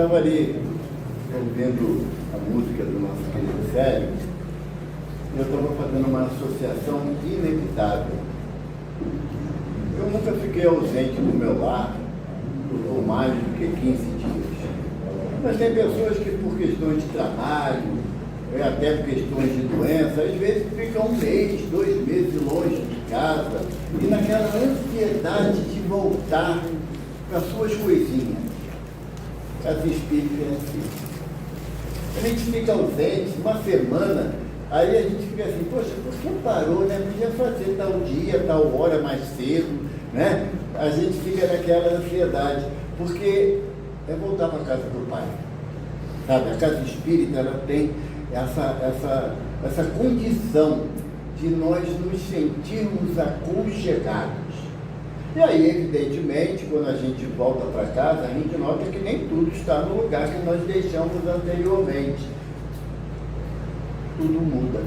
estava ali ouvindo a música do nosso querido Célio, e eu estava fazendo uma associação inevitável. Eu nunca fiquei ausente do meu lar por mais do que 15 dias. Mas tem pessoas que, por questões de trabalho, até por questões de doença, às vezes ficam 1 mês, 2 meses longe de casa, e naquela ansiedade de voltar para as suas coisinhas. Casa espírita é assim. A gente fica ausente 1 semana, aí a gente fica assim, poxa, por que parou, né? Podia fazer tal dia, tal hora mais cedo, né? A gente fica naquela ansiedade, porque é voltar para a casa do Pai. Sabe, a casa espírita, ela tem essa condição de nós nos sentirmos aconchegados. E aí, evidentemente, quando a gente volta para casa, a gente nota que nem tudo está no lugar que nós deixamos anteriormente. Tudo muda.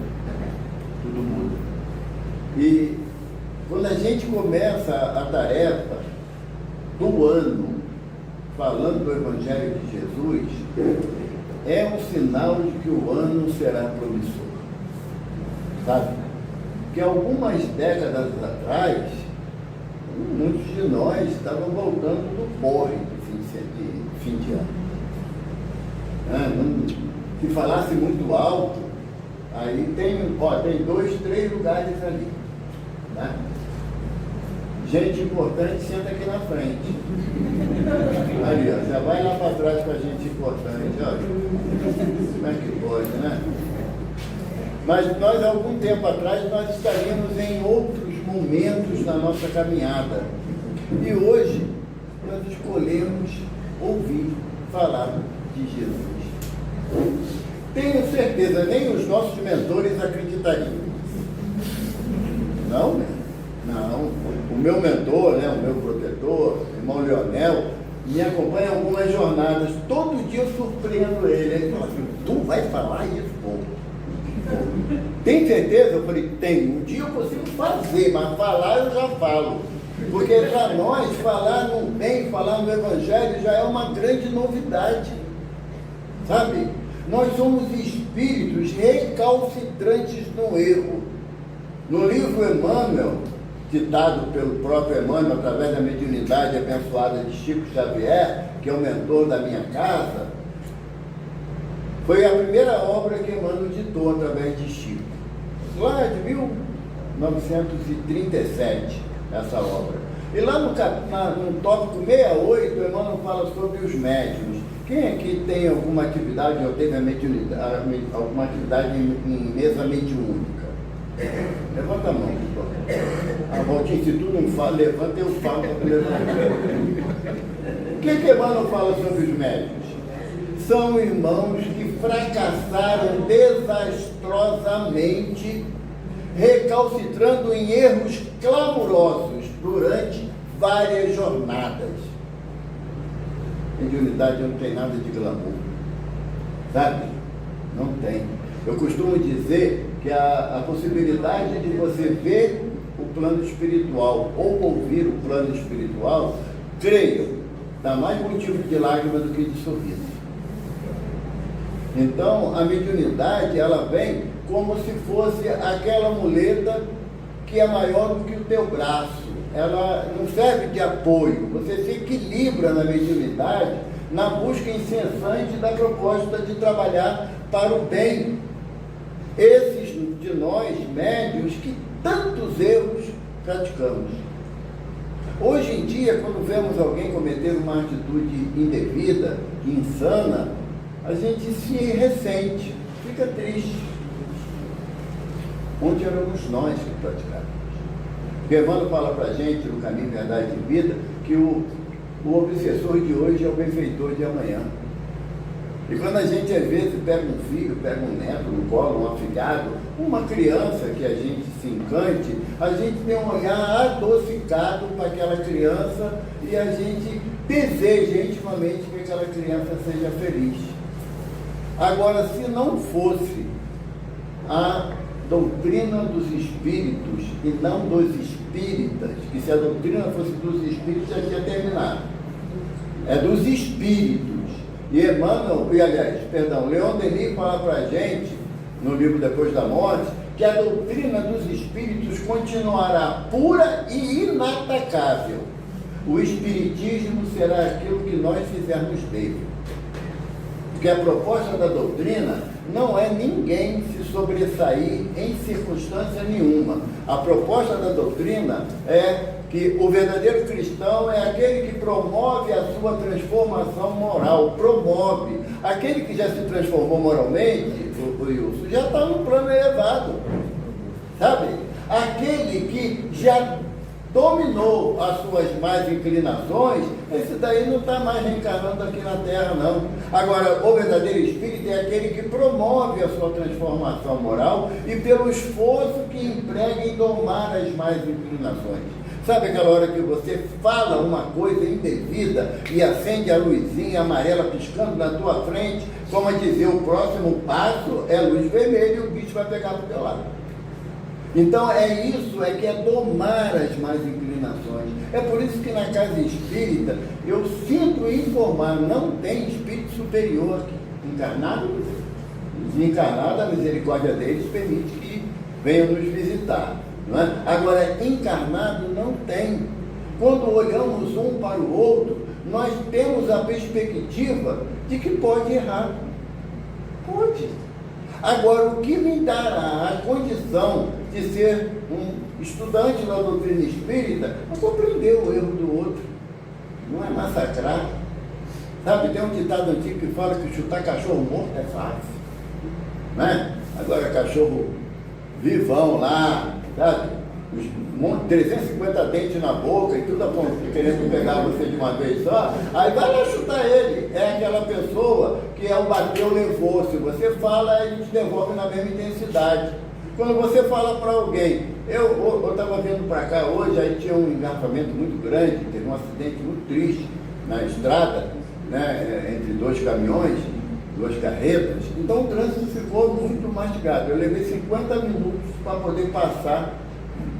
Tudo muda. E quando a gente começa a tarefa do ano, falando do Evangelho de Jesus, é um sinal de que o ano será promissor. Sabe? Porque algumas décadas atrás, muitos de nós estavam voltando do porre de fim de ano. Se falasse muito alto, aí tem 2, 3 lugares ali. Né? Gente importante senta aqui na frente. Ali, ó, já vai lá para trás com a gente importante. Olha. Como é que pode, né? Mas nós, algum tempo atrás, nós estaríamos em outros momentos da nossa caminhada. E hoje, nós escolhemos ouvir falar de Jesus. Tenho certeza, nem os nossos mentores acreditariam. Não, né? Não. O meu mentor, né, o meu protetor, o irmão Leonel, me acompanha em algumas jornadas. Todo dia eu surpreendo ele. Ele fala assim, tu vai falar isso? Pô. Tem certeza? Eu falei, tenho. Um dia eu consigo fazer, mas falar eu já falo. Porque para nós, falar no bem, falar no Evangelho já é uma grande novidade. Sabe? Nós somos espíritos recalcitrantes no erro. No livro Emmanuel, ditado pelo próprio Emmanuel, através da mediunidade abençoada de Chico Xavier, que é o mentor da minha casa, foi a primeira obra que Emmanuel ditou através de Chico. Lá de 1937, essa obra. E lá no tópico 68, Emmanuel fala sobre os médiuns. Quem aqui tem alguma atividade, ou teve alguma atividade em mesa mediúnica? Levanta a mão, doutor. A Valtinho, se tu não fala, levanta, eu falo para tu levantar. O que Emmanuel fala sobre os médiuns? São irmãos que fracassaram desastrosamente, recalcitrando em erros clamorosos durante várias jornadas. Mediunidade não tem nada de glamour, sabe? Não tem. Eu costumo dizer que a possibilidade de você ver o plano espiritual ou ouvir o plano espiritual, creio, dá mais motivo de lágrima do que de sorriso. Então, a mediunidade, ela vem como se fosse aquela muleta que é maior do que o teu braço. Ela não serve de apoio. Você se equilibra na mediunidade na busca incessante da proposta de trabalhar para o bem. Esses de nós, médios, que tantos erros praticamos. Hoje em dia, quando vemos alguém cometer uma atitude indevida, insana, a gente se ressente, fica triste. Onde éramos nós que praticávamos? Porque Emmanuel fala para a gente, no Caminho, Verdade e Vida, que o obsessor de hoje é o benfeitor de amanhã. E quando a gente, às vezes, pega um filho, pega um neto no colo, um afilhado, uma criança que a gente se encante, a gente tem um olhar adocicado para aquela criança e a gente deseja intimamente que aquela criança seja feliz. Agora, se não fosse a doutrina dos espíritos e não dos espíritas, que se a doutrina fosse dos espíritos já tinha terminado, é dos espíritos, E Leon Denis fala para a gente, no livro Depois da Morte, que a doutrina dos espíritos continuará pura e inatacável. O espiritismo será aquilo que nós fizermos dele. Porque a proposta da doutrina não é ninguém se sobressair em circunstância nenhuma. A proposta da doutrina é que o verdadeiro cristão é aquele que promove a sua transformação moral, promove. Aquele que já se transformou moralmente, o Wilson, já está no plano elevado, sabe? Aquele que já dominou as suas más inclinações, esse daí não está mais reencarnando aqui na Terra, não. Agora, o verdadeiro espírito é aquele que promove a sua transformação moral e pelo esforço que emprega em domar as más inclinações. Sabe aquela hora que você fala uma coisa indevida e acende a luzinha amarela piscando na tua frente, como a dizer, o próximo passo é luz vermelha e o bicho vai pegar pro teu lado. Então é isso, é que é domar as más inclinações. É por isso que na casa espírita eu sinto informar, não tem espírito superior aqui. Encarnado, desencarnado, a misericórdia deles permite que venham nos visitar. Não é? Agora, encarnado não tem. Quando olhamos um para o outro, nós temos a perspectiva de que pode errar. Pode. Agora, o que me dará a condição de ser um estudante da doutrina espírita é compreender o erro do outro, não é massacrar. Sabe, tem um ditado antigo que fala que chutar cachorro morto é fácil, né? Agora, cachorro vivão lá, sabe, 350 dentes na boca e tudo querendo pegar você de uma vez só, aí vai lá chutar ele. É aquela pessoa que é o bateu, levou. Se você fala, ele te devolve na mesma intensidade. Quando você fala para alguém, eu estava vindo para cá hoje, aí tinha um engarrafamento muito grande, teve um acidente muito triste na estrada, né, entre dois caminhões, duas carretas, então o trânsito ficou muito mastigado. Eu levei 50 minutos para poder passar.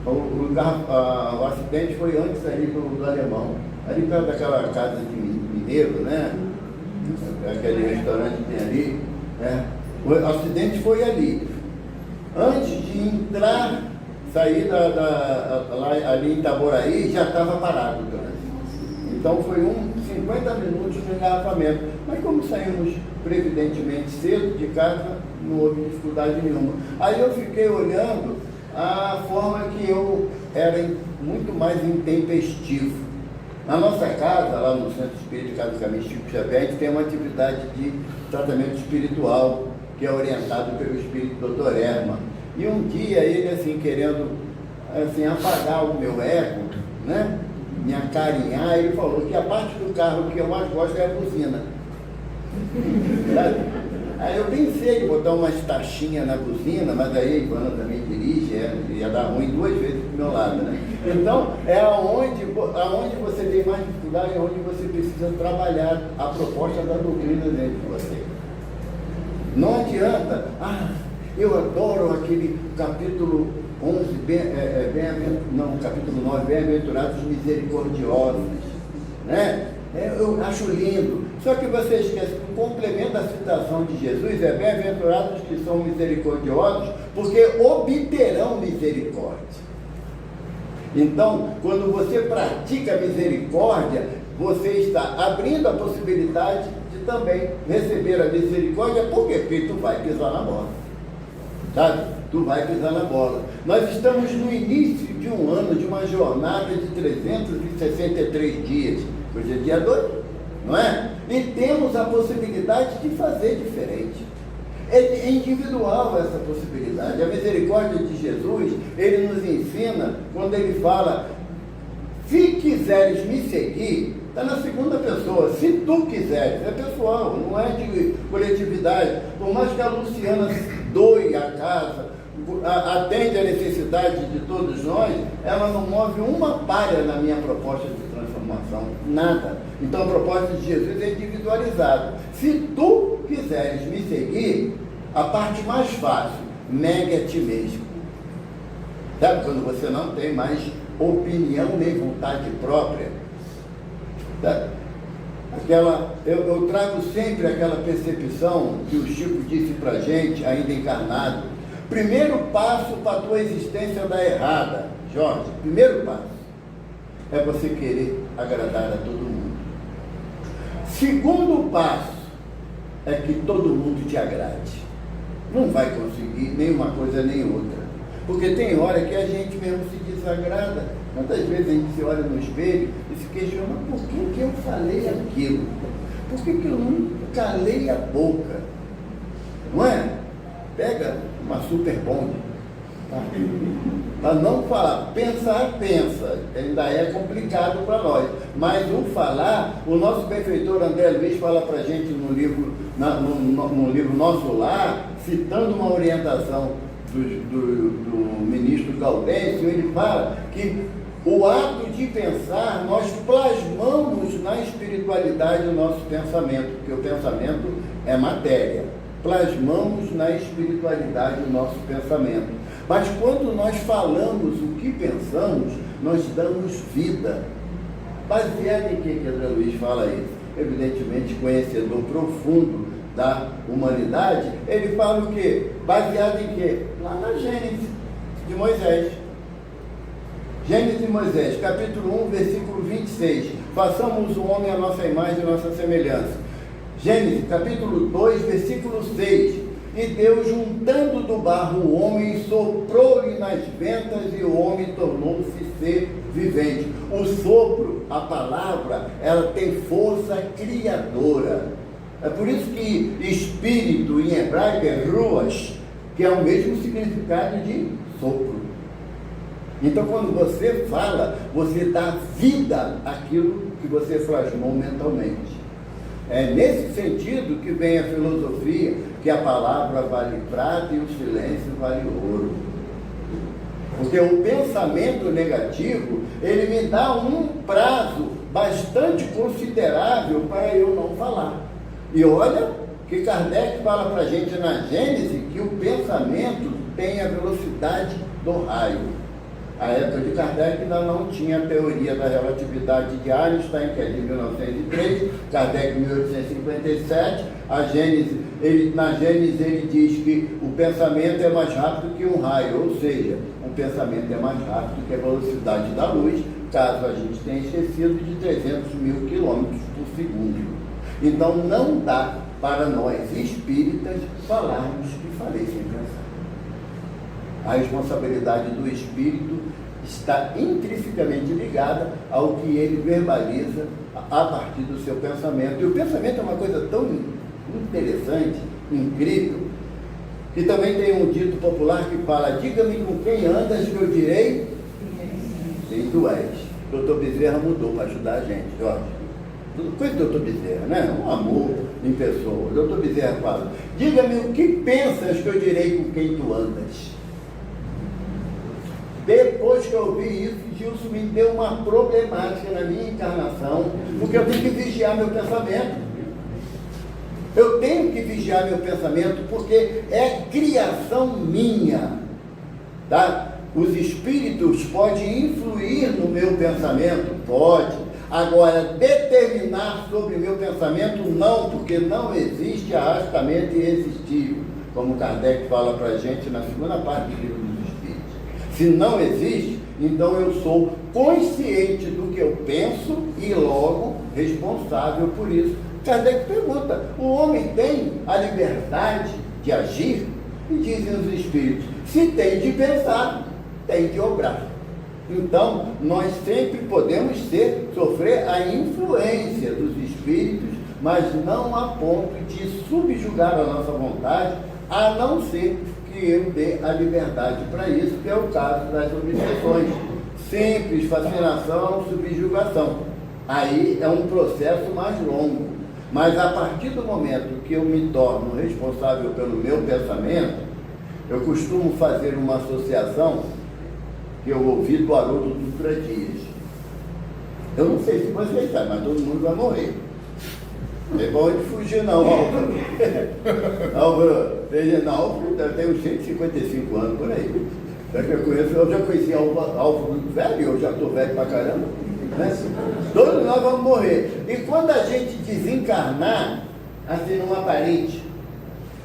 O acidente foi antes ali do Alemão, ali perto daquela casa de mineiro, né? Aquele restaurante que tem ali, né? O acidente foi ali. Antes de entrar, sair lá, ali em Itaboraí, já estava parado o trânsito. Então foi 50 minutos de engarrafamento. Mas como saímos previdentemente cedo de casa, não houve dificuldade nenhuma. Aí eu fiquei olhando a forma que eu era muito mais intempestivo. Na nossa casa, lá no Centro Espírita Casa do Caminho Chico Xavier, a gente tem uma atividade de tratamento espiritual, que é orientado pelo espírito Dr. Herman. E um dia ele, assim, querendo assim, apagar o meu ego, né? Me acarinhar, ele falou que a parte do carro que eu mais gosto é a buzina. Aí eu pensei em botar umas taxinhas na buzina, mas aí a Ivana também dirige, ia dar ruim 2 vezes do meu lado, né? Então, é aonde você tem mais dificuldade, é onde você precisa trabalhar a proposta da doutrina dentro de você. Não adianta, eu adoro aquele capítulo 11, capítulo 9, bem-aventurados misericordiosos, né? Eu acho lindo. Só que você esquece que o complemento da citação de Jesus é bem-aventurados que são misericordiosos, porque obterão misericórdia. Então, quando você pratica misericórdia, você está abrindo a possibilidade de também receber a misericórdia. Por quê? Porque tu vai pisar na bola. Sabe? Tu vai pisar na bola. Nós estamos no início de um ano, de uma jornada de 363 dias. Hoje é dia 2, não é? E temos a possibilidade de fazer diferente. É individual essa possibilidade. A misericórdia de Jesus, ele nos ensina, quando ele fala, se quiseres me seguir, está na segunda pessoa, se tu quiseres, é pessoal, não é de coletividade. Por mais que a Luciana doe a casa, atende a necessidade de todos nós, ela não move uma palha na minha proposta de transformação, nada. Então a proposta de Jesus é individualizada. Se tu quiseres me seguir, a parte mais fácil, negue a ti mesmo. Sabe quando você não tem mais opinião nem vontade própria? Sabe? Eu trago sempre aquela percepção que o Chico disse para a gente, ainda encarnado. Primeiro passo para a tua existência dar errada, Jorge, primeiro passo é você querer agradar a todo mundo. Segundo passo é que todo mundo te agrade. Não vai conseguir nem uma coisa nem outra. Porque tem hora que a gente mesmo se desagrada. Quantas vezes a gente se olha no espelho e se questiona por que eu falei aquilo? Por que eu não calei a boca? Não é? Pega uma super bomba. Para não falar, pensar, pensa, ainda é complicado para nós, mas o falar, o nosso benfeitor André Luiz fala para a gente no livro Nosso Lar, citando uma orientação do ministro Gaudêncio, ele fala que o ato de pensar, nós plasmamos na espiritualidade o nosso pensamento, porque o pensamento é matéria, plasmamos na espiritualidade o nosso pensamento. Mas quando nós falamos o que pensamos, nós damos vida. Baseado em que André Luiz fala isso? Evidentemente, conhecedor profundo da humanidade, ele fala o quê? Baseado em quê? Lá na Gênesis de Moisés. Gênesis de Moisés, capítulo 1, versículo 26. Façamos o homem à nossa imagem e nossa semelhança. Gênesis, capítulo 2, versículo 6. E Deus, juntando do barro o homem, soprou-lhe nas ventas e o homem tornou-se ser vivente. O sopro, a palavra, ela tem força criadora. É por isso que espírito em hebraico é ruach, que é o mesmo significado de sopro. Então, quando você fala, você dá vida àquilo que você plasmou mentalmente. É nesse sentido que vem a filosofia, que a palavra vale prata e o silêncio vale ouro. Porque o pensamento negativo, ele me dá um prazo bastante considerável para eu não falar. E olha que Kardec fala para a gente na Gênese que o pensamento tem a velocidade do raio. A época de Kardec ainda não tinha a teoria da relatividade de Einstein, que é de 1903, Kardec em 1857, na Gênese ele diz que o pensamento é mais rápido que um raio, ou seja, o pensamento é mais rápido que a velocidade da luz, caso a gente tenha esquecido, de 300 mil quilômetros por segundo. Então não dá para nós espíritas falarmos que falei sem pensar. A responsabilidade do espírito está intrinsecamente ligada ao que ele verbaliza a partir do seu pensamento. E o pensamento é uma coisa tão interessante, incrível, que também tem um dito popular que fala: diga-me com quem andas que eu direi quem tu és. O doutor Bezerra mudou para ajudar a gente, Jorge. Coisa do doutor Bezerra, né? Um amor em pessoa. O doutor Bezerra fala: diga-me o que pensas que eu direi com quem tu andas. Depois que eu ouvi isso, Gilson me deu uma problemática na minha encarnação, porque eu tenho que vigiar meu pensamento. Eu tenho que vigiar meu pensamento, porque é criação minha, tá? Os espíritos podem influir no meu pensamento? Pode. Agora, determinar sobre o meu pensamento, não, porque não existe arrastamento irresistível, como Kardec fala para a gente na segunda parte do livro dos Espíritos. Se não existe, então eu sou consciente do que eu penso e logo responsável por isso. Kardec pergunta: o homem tem a liberdade de agir? E dizem os Espíritos: se tem de pensar, tem de obrar. Então, nós sempre podemos sofrer a influência dos Espíritos, mas não a ponto de subjugar a nossa vontade, a não ser que eu dê a liberdade para isso, que é o caso das obsessões. Simples, fascinação, subjugação. Aí é um processo mais longo. Mas a partir do momento que eu me torno responsável pelo meu pensamento, eu costumo fazer uma associação que eu ouvi do Haroldo Dutra Dias. Eu não sei se vocês sabem, mas todo mundo vai morrer. Não é bom de fugir não, Álvaro. Álvaro, eu tenho 155 anos por aí. Eu já conheci Álvaro velho, eu já estou velho pra caramba. Né? Todos nós vamos morrer. E quando a gente desencarnar, assim, numa parede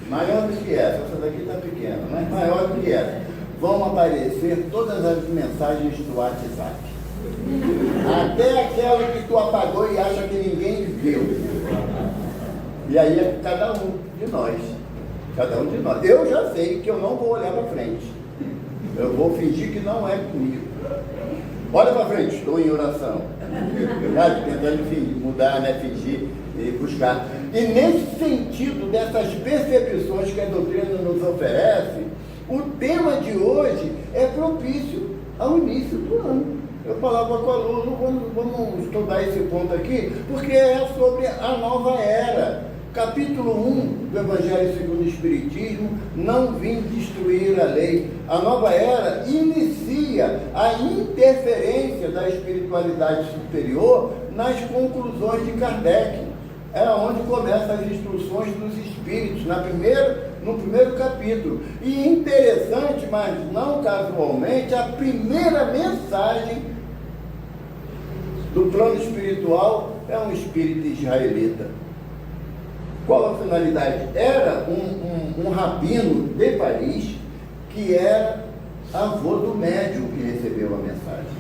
maior do que essa daqui está pequena, mas maior do que essa, vão aparecer todas as mensagens do WhatsApp. Até aquela que tu apagou e acha que ninguém viu. E aí é cada um de nós. Cada um de nós. Eu já sei que eu não vou olhar para frente. Eu vou fingir que não é comigo. Olha para frente, estou em oração. Tentando mudar, né? Fingir e buscar. E nesse sentido dessas percepções que a doutrina nos oferece, o tema de hoje é propício ao início do ano. Eu falava com o aluno, vamos estudar esse ponto aqui, porque é sobre a nova era. Capítulo 1 do Evangelho segundo o Espiritismo, não vim destruir a lei. A nova era inicia a interferência da espiritualidade superior nas conclusões de Kardec. É onde começam as instruções dos espíritos, no primeiro capítulo. E interessante, mas não casualmente, a primeira mensagem do plano espiritual é um espírito israelita. Qual a finalidade? Era um rabino de Paris, que era avô do médium que recebeu a mensagem.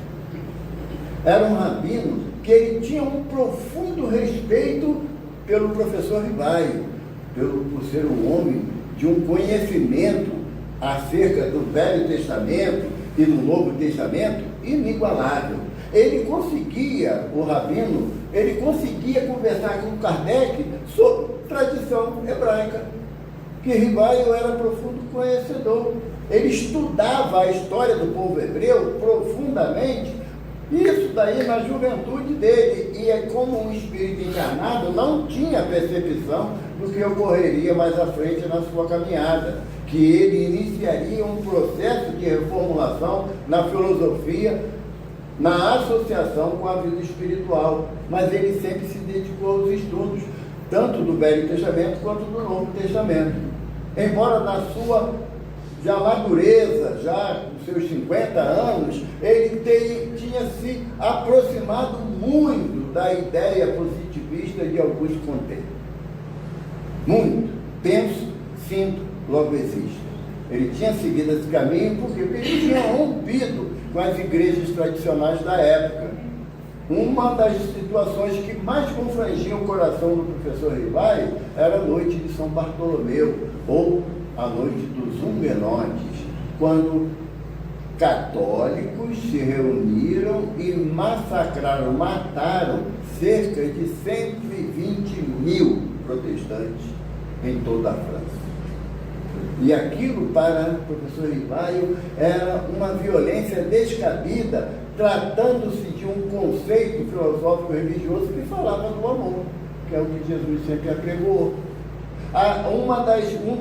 Era um rabino que ele tinha um profundo respeito pelo professor Rivaio, por ser um homem de um conhecimento acerca do Velho Testamento e do Novo Testamento inigualável. Ele conseguia, o rabino, ele conseguia conversar com Kardec sobre tradição hebraica, que Rivaio era profundo conhecedor. Ele estudava a história do povo hebreu profundamente, isso daí na juventude dele, e é como um espírito encarnado não tinha percepção do que ocorreria mais à frente na sua caminhada, que ele iniciaria um processo de reformulação na filosofia, na associação com a vida espiritual, mas ele sempre se dedicou aos estudos, tanto do Velho Testamento quanto do Novo Testamento. Embora na sua já madureza, já com seus 50 anos, ele tinha se aproximado muito da ideia positivista de Auguste Comte. Muito. Penso, sinto, logo existo. Ele tinha seguido esse caminho porque ele tinha rompido com as igrejas tradicionais da época. Uma das situações que mais confrangiam o coração do professor Rivaio era a noite de São Bartolomeu, ou a noite dos Huguenotes, quando católicos se reuniram e mataram cerca de 120 mil protestantes em toda a França. E aquilo, para o professor Rivaio, era uma violência descabida, tratando-se de um conceito filosófico religioso que falava do amor, que é o que Jesus sempre apregoou. Um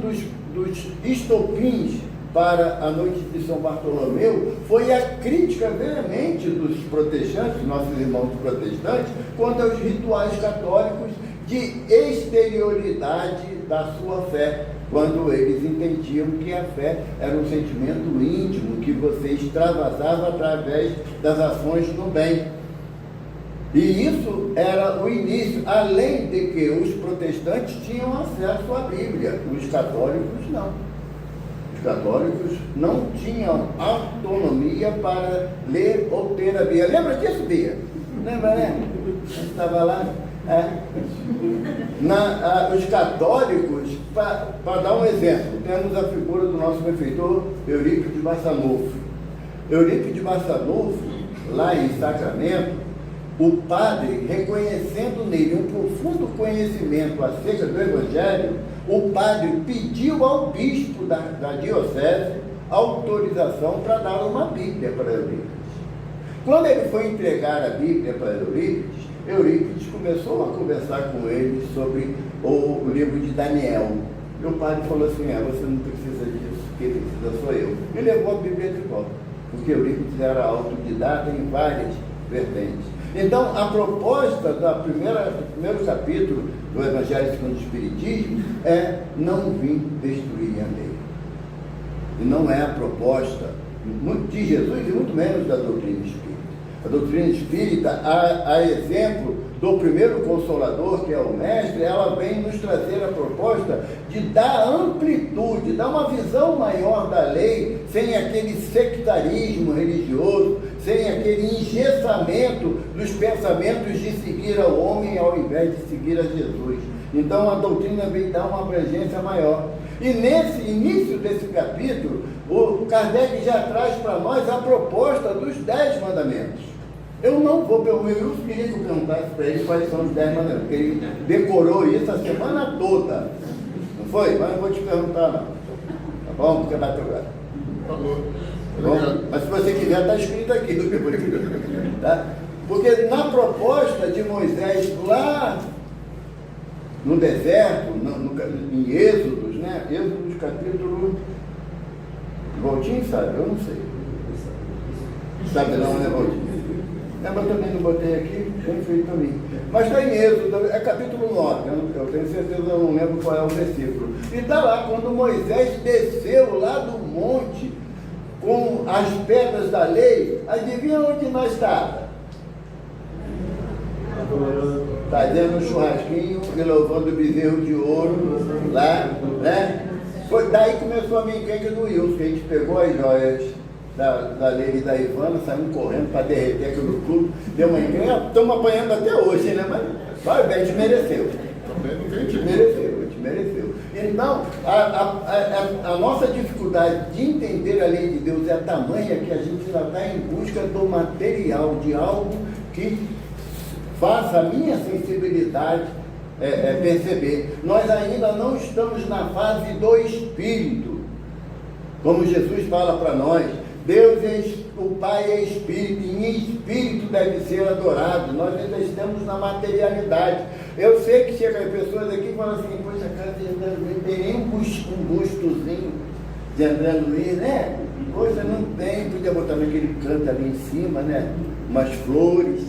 dos estopins para a noite de São Bartolomeu foi a crítica veemente dos protestantes, nossos irmãos protestantes, contra os rituais católicos de exterioridade da sua fé, quando eles entendiam que a fé era um sentimento íntimo que você extravasava através das ações no bem. E isso era o início, além de que os protestantes tinham acesso à Bíblia, os católicos não. Os católicos não tinham autonomia para ler ou ter a Bíblia. Lembra disso, Bia? Lembra, né? A gente estava lá. Os católicos, para dar um exemplo, temos a figura do nosso benfeitor Eurípides de Barçanufo. Eurípides de Barçanufo, lá em Sacramento, o padre, reconhecendo nele um profundo conhecimento acerca do Evangelho, o padre pediu ao bispo da diocese autorização para dar uma Bíblia para Eurípides. Quando ele foi entregar a Bíblia para Eurípides começou a conversar com ele sobre o livro de Daniel. E o padre falou assim: você não precisa disso, quem precisa sou eu. E levou a Bíblia de volta, porque Eurípides era autodidata em várias vertentes. Então, a proposta do primeiro capítulo do Evangelho segundo o Espiritismo é: não vim destruir a lei. E não é a proposta de Jesus e muito menos da doutrina espírita. A doutrina espírita, a exemplo do primeiro consolador, que é o mestre, ela vem nos trazer a proposta de dar amplitude, dar uma visão maior da lei, sem aquele sectarismo religioso, sem aquele engessamento dos pensamentos de seguir ao homem ao invés de seguir a Jesus. Então a doutrina vem dar uma abrangência maior. E nesse início desse capítulo, o Kardec já traz para nós a proposta dos 10 mandamentos. Eu não vou perguntar, eu queria que eu perguntasse para ele quais são os 10 mandamentos, porque ele decorou isso a semana toda. Não foi? Mas não vou te perguntar, não. Tá bom? Porque vai pegar. Falou. Bom, mas se você quiser, está escrito aqui do que eu vou te perguntar. Tá? Porque na proposta de Moisés lá no deserto, em Êxodos, né? Êxodos capítulo... Voltinho sabe? Eu não sei. Sabe não, né, Voltinho? Mas eu também não botei aqui, bem feito também. Mas está em Êxodo, é capítulo 9, eu tenho certeza, eu não lembro qual é o versículo. E está lá, quando Moisés desceu lá do monte com as pedras da lei, adivinha onde nós estávamos? Está dentro do churrasquinho e louvando o bezerro de ouro lá, né? Foi daí que começou a minha encrenca do Wilson, que a gente pegou as joias da Leila e da Ivana, saímos correndo para derreter aquilo tudo, deu uma encrenca, estamos apanhando até hoje, né? Mas a gente mereceu. A gente mereceu. Então, a nossa dificuldade de entender a lei de Deus é tamanha que a gente ainda está em busca do material, de algo que faça a minha sensibilidade perceber. Nós ainda não estamos na fase do Espírito. Como Jesus fala para nós, Deus o Pai é Espírito, e em Espírito deve ser adorado. Nós ainda estamos na materialidade. Eu sei que chegam pessoas aqui e falam assim, poxa, a casa de André Luiz, tem nem um bustozinho de André Luiz, né? Poxa, não tem, podia botar naquele canto ali em cima, né? Umas flores,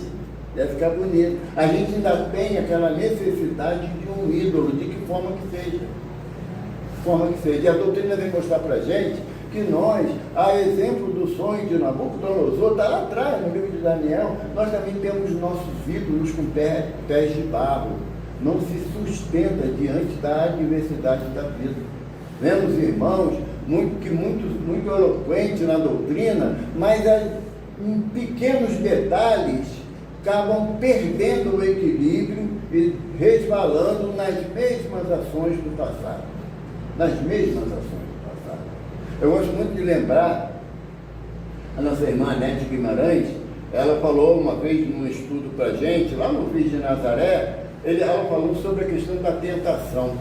deve ficar bonito. A gente ainda tem aquela necessidade de um ídolo, de que forma que seja. E a doutrina vem mostrar para a gente que nós, a exemplo do sonho de Nabucodonosor, está lá atrás, no livro de Daniel, nós também temos nossos ídolos com pés de barro. Não se sustenta diante da adversidade da vida. Vemos irmãos muito eloquentes na doutrina, mas em pequenos detalhes acabam perdendo o equilíbrio e resvalando nas mesmas ações do passado. Eu gosto muito de lembrar a nossa irmã Nete Guimarães. Ela falou uma vez num estudo para a gente, lá no Cristo de Nazaré, ela falou sobre a questão da tentação.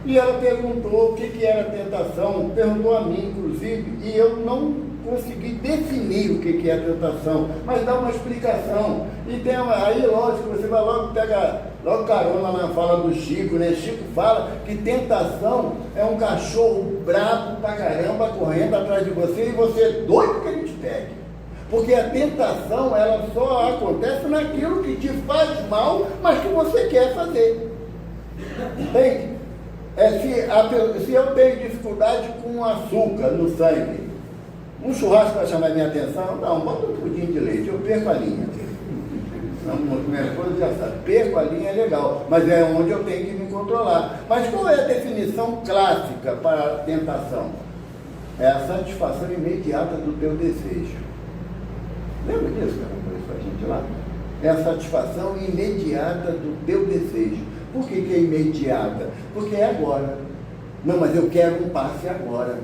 E ela perguntou o que era tentação, perguntou a mim, inclusive, e eu não consegui definir o que é tentação, mas dá uma explicação. E tem aí, lógico, você vai logo pegar carona na fala do Chico, né? Chico fala que tentação é um cachorro bravo pra caramba correndo atrás de você e você é doido que ele te pegue. Porque a tentação, ela só acontece naquilo que te faz mal, mas que você quer fazer. Entende? Se eu tenho dificuldade com açúcar no sangue, um churrasco vai chamar minha atenção, não, bota um pudim de leite, eu perco a linha. Minha esposa já sabe, perco a linha é legal, mas é onde eu tenho que me controlar. Mas qual é a definição clássica para a tentação? É a satisfação imediata do teu desejo. Lembra disso, cara? Por isso a gente lá? É a satisfação imediata do teu desejo. Por que é imediata? Porque é agora. Não, mas eu quero um passe agora.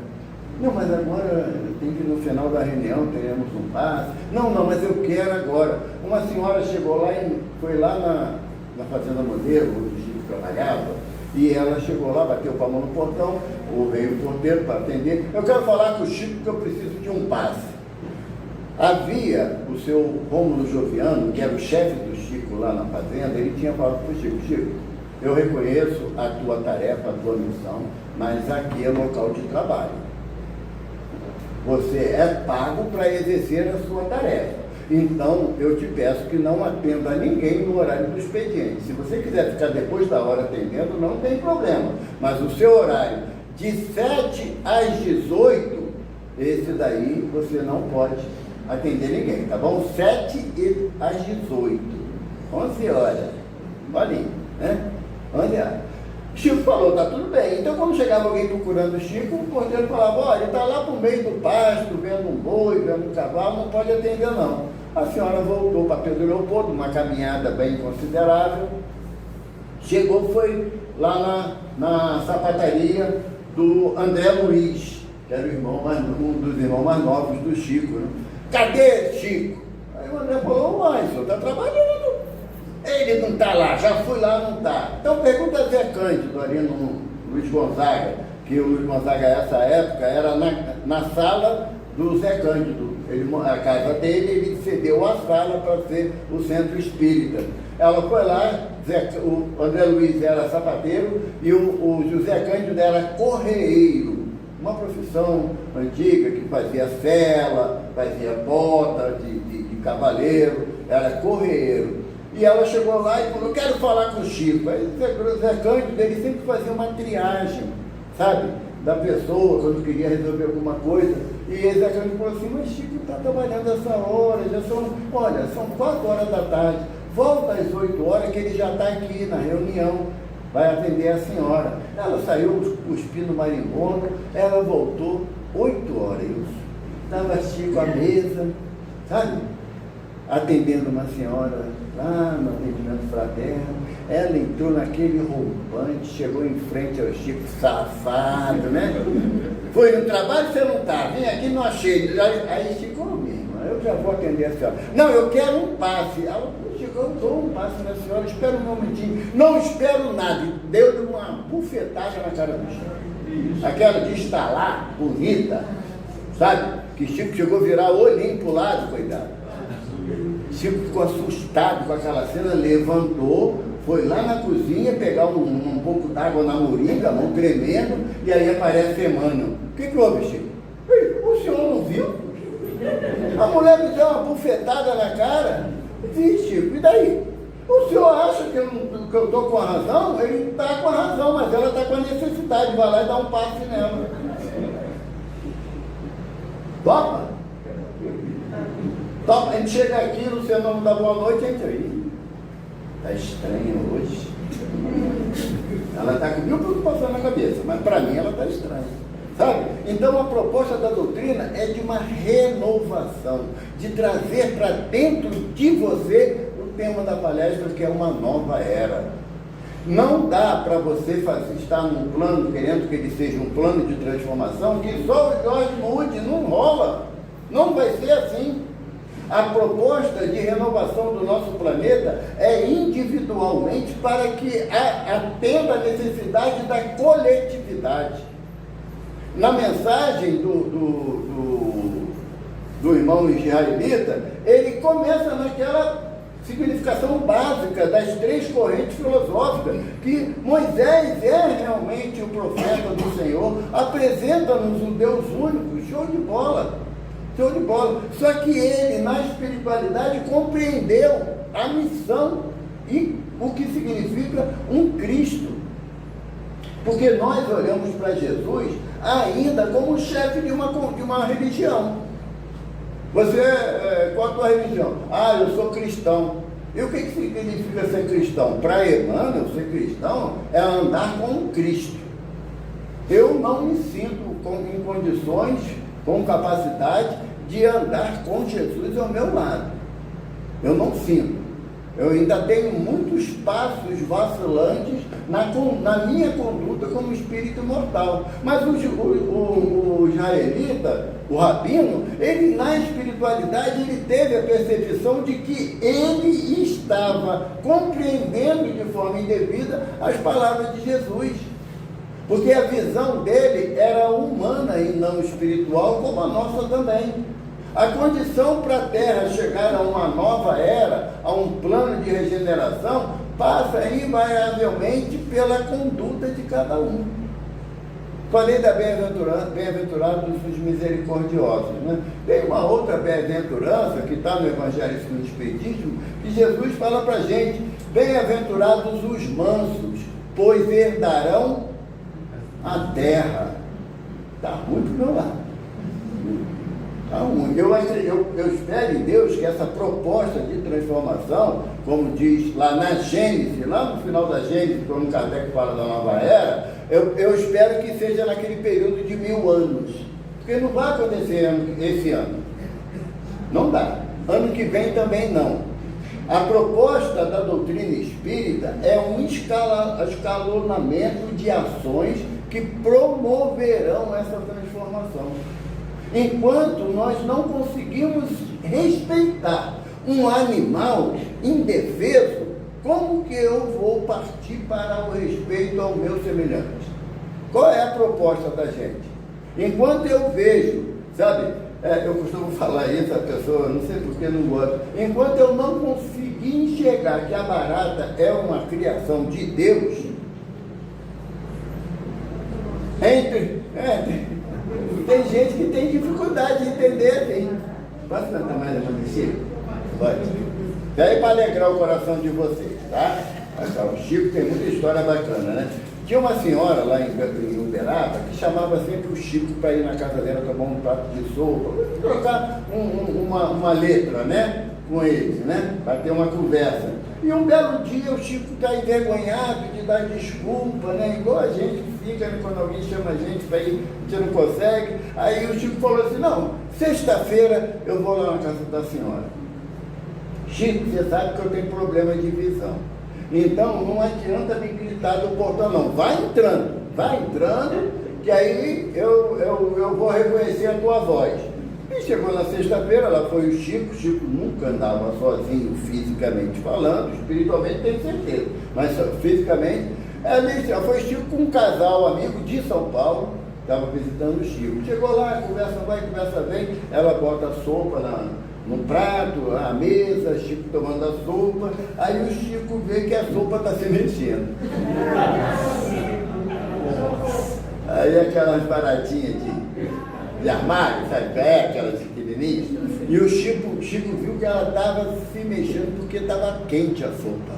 Não, mas agora tem que no final da reunião teremos um passe. Não, mas eu quero agora. Uma senhora chegou lá e foi lá na Fazenda Modelo, onde o Chico trabalhava, e ela chegou lá, bateu com a mão no portão, ou veio o porteiro para atender. Eu quero falar com o Chico que eu preciso de um passe. Havia o seu Rômulo Joviano, que era o chefe do Chico lá na fazenda, ele tinha falado para o Chico, Chico, eu reconheço a tua tarefa, a tua missão, mas aqui é local de trabalho. Você é pago para exercer a sua tarefa. Então, eu te peço que não atenda a ninguém no horário do expediente. Se você quiser ficar depois da hora atendendo, não tem problema. Mas o seu horário de 7 às 18, esse daí você não pode atender ninguém, tá bom? 7 às 18, 11 horas, olha aí, né? 11 horas. Chico falou, tá tudo bem. Então, quando chegava alguém procurando o Chico, o porteiro falava, olha, ele está lá para o meio do pasto, vendo um boi, vendo um cavalo, não pode atender não. A senhora voltou para Pedro Leopoldo, uma caminhada bem considerável, chegou, foi lá na sapataria do André Luiz, que era um dos irmãos mais novos do Chico, né? Cadê Chico? Aí o André falou, uai, o senhor está trabalhando. Ele não está lá, já fui lá, não está. Então pergunta a Zé Cândido ali no Luiz Gonzaga, que o Luiz Gonzaga nessa época era na sala do Zé Cândido. A casa dele, ele cedeu a sala para ser o centro espírita. Ela foi lá, o André Luiz era sapateiro e o José Cândido era correeiro, uma profissão antiga que fazia sela, fazia bota de cavaleiro, era correeiro. E ela chegou lá e falou, quero falar com o Chico. Aí o Zé Cândido, ele sempre fazia uma triagem, sabe, da pessoa, quando queria resolver alguma coisa. E o Zé Cândido falou assim, mas Chico está trabalhando essa hora, são 4 horas da tarde, volta às 8 horas que ele já está aqui na reunião, vai atender a senhora. Ela saiu cuspindo marimbondo, ela voltou 8 horas, estava Chico à mesa, sabe, atendendo uma senhora lá no atendimento fraterno. Ela entrou naquele roupante, chegou em frente ao Chico, safado, né? Foi no trabalho, você não está, vem aqui, não achei. Aí Chico, mesmo, eu já vou atender a senhora. Não, eu quero um passe. Ela, Chico, eu dou um passe na senhora, espera um momentinho. Não espero nada. Deu-lhe uma bufetada na cara do Chico. Aquela de estalar, bonita, sabe? Que Chico chegou a virar o olhinho pro lado, coitado. Chico ficou assustado com aquela cena, levantou, foi lá na cozinha pegar um pouco d'água na moringa, a mão tremendo, e aí aparece Emmanuel. O que houve, Chico? O senhor não viu? A mulher me deu uma bufetada na cara. Vi, Chico, e daí? O senhor acha que eu estou com a razão? Ele está com a razão, mas ela está com a necessidade, vai lá e dá um passe nela. Topa? Topa, a gente chega aqui, no seu nome da boa noite, a gente aí. Está estranho hoje. Ela está com mil preocupações na cabeça, mas para mim ela está estranha. Sabe? Então a proposta da doutrina é de uma renovação, de trazer para dentro de você o tema da palestra, que é uma nova era. Não dá para você estar num plano, querendo que ele seja um plano de transformação, que só o Jorge mude, não rola. Não vai ser assim. A proposta de renovação do nosso planeta é individualmente para que atenda a necessidade da coletividade. Na mensagem do irmão israelita, ele começa naquela significação básica das 3 correntes filosóficas, que Moisés é realmente o profeta do Senhor, apresenta-nos um Deus único, show de bola. Show de bola. Só que ele, na espiritualidade, compreendeu a missão e o que significa um Cristo. Porque nós olhamos para Jesus ainda como chefe de uma religião. Você, qual a tua religião? Ah, eu sou cristão. E o que significa ser cristão? Para Emmanuel, ser cristão é andar com Cristo. Eu não me sinto em condições, com capacidade de andar com Jesus ao meu lado. Eu não sinto. Eu ainda tenho muitos passos vacilantes na minha conduta como espírito mortal. Mas o israelita, o rabino, ele na espiritualidade, ele teve a percepção de que ele estava compreendendo de forma indevida as palavras de Jesus. Porque a visão dele era humana e não espiritual, como a nossa também. A condição para a Terra chegar a uma nova era, a um plano de regeneração, passa invariavelmente pela conduta de cada um. Falei da bem-aventurado dos misericordiosos, né? Tem uma outra bem-aventurança que está no Evangelho segundo o Espiritismo, que Jesus fala para a gente: bem-aventurados os mansos, pois herdarão a terra. Está muito do meu lado. Está muito. eu espero em Deus que essa proposta de transformação, como diz lá na Gênesis, lá no final da Gênesis, quando Kardec fala da nova era, eu espero que seja naquele período de 1000 anos, porque não vai acontecer esse ano, não dá, ano que vem também não. A proposta da doutrina espírita é um escalonamento de ações que promoverão essa transformação. Enquanto nós não conseguimos respeitar um animal indefeso, como que eu vou partir para o respeito ao meu semelhante? Qual é a proposta da gente? Enquanto eu vejo, sabe, eu costumo falar isso, a pessoa, não sei por que não gosta, enquanto eu não conseguir enxergar que a barata é uma criação de Deus, tem gente que tem dificuldade de entender assim. Posso cantar mais uma do Chico? Pode. Daí para alegrar o coração de vocês, tá? O Chico tem muita história bacana, né? Tinha uma senhora lá em Uberaba que chamava sempre o Chico para ir na casa dela tomar um prato de sopa, trocar uma letra, né? Com eles, né? Para ter uma conversa. E um belo dia o Chico está envergonhado de dar desculpa, né? Igual a gente fica, né? Quando alguém chama a gente para ir, a gente não consegue. Aí o Chico falou assim, não, sexta-feira eu vou lá na casa da senhora. Chico, você sabe que eu tenho problema de visão. Então não adianta me gritar do portão, não. Vai entrando, que aí eu vou reconhecer a tua voz. E chegou na sexta-feira, lá foi o Chico nunca andava sozinho, fisicamente falando, espiritualmente tenho certeza, mas fisicamente, foi o Chico com um casal amigo de São Paulo, estava visitando o Chico. Chegou lá, conversa vai, conversa vem, ela bota a sopa no prato, a mesa, Chico tomando a sopa, aí o Chico vê que a sopa está se mexendo. Aí aquelas baratinhas de armário, sabe, aquelas pequenininhas, e o Chico viu que ela estava se mexendo porque estava quente a sopa.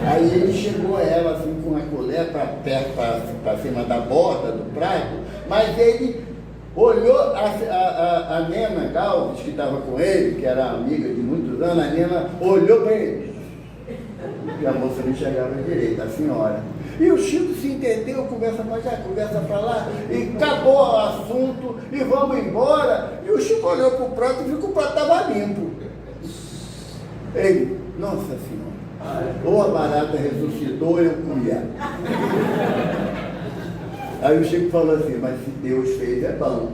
Aí ele chegou a ela assim com a colher para perto, para cima da borda do prato, mas ele olhou a Nena Galves, que estava com ele, que era amiga de muitos anos, a Nena olhou para ele, e a moça não enxergava direito, a senhora. E o Chico se entendeu, conversa para cá, conversa para lá, e acabou o assunto, e vamos embora. E o Chico olhou para o prato e viu que o prato estava limpo. Ele, nossa senhora, ou a barata ressuscitou ou eu comia. Aí o Chico falou assim, mas se Deus fez é bom,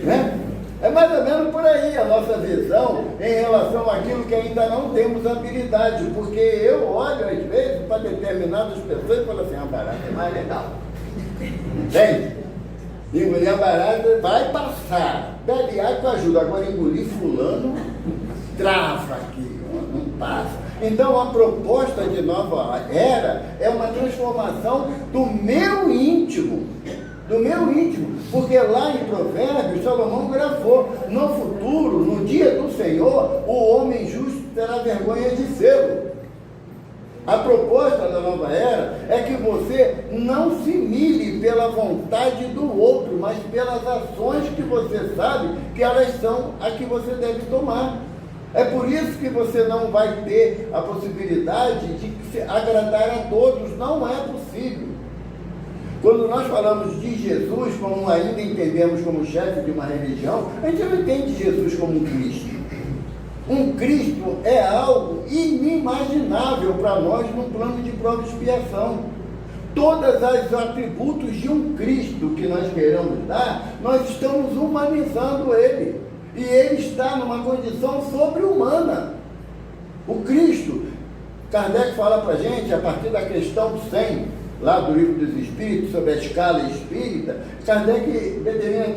né? É mais ou menos por aí a nossa visão em relação àquilo que ainda não temos habilidade, porque eu olho às vezes para determinadas pessoas e falo assim, a barata é mais legal, entende? Engolir a barata vai passar, bebe água ajuda, agora engolir fulano, trava aqui, não passa. Então a proposta de nova era é uma transformação do meu íntimo, porque lá em Provérbios, Salomão gravou, no futuro, no dia do Senhor, o homem justo terá vergonha de ser. A proposta da nova era é que você não se mire pela vontade do outro, mas pelas ações que você sabe que elas são a que você deve tomar. É por isso que você não vai ter a possibilidade de agradar a todos, não é possível. Quando nós falamos de Jesus, como ainda entendemos como chefe de uma religião, a gente não entende Jesus como um Cristo. Um Cristo é algo inimaginável para nós no plano de prova e expiação. Todos os atributos de um Cristo que nós queremos dar, nós estamos humanizando ele. E ele está numa condição sobre-humana. O Cristo, Kardec fala para a gente, a partir da questão 100, lá do Livro dos Espíritos, sobre a escala espírita, Kardec determina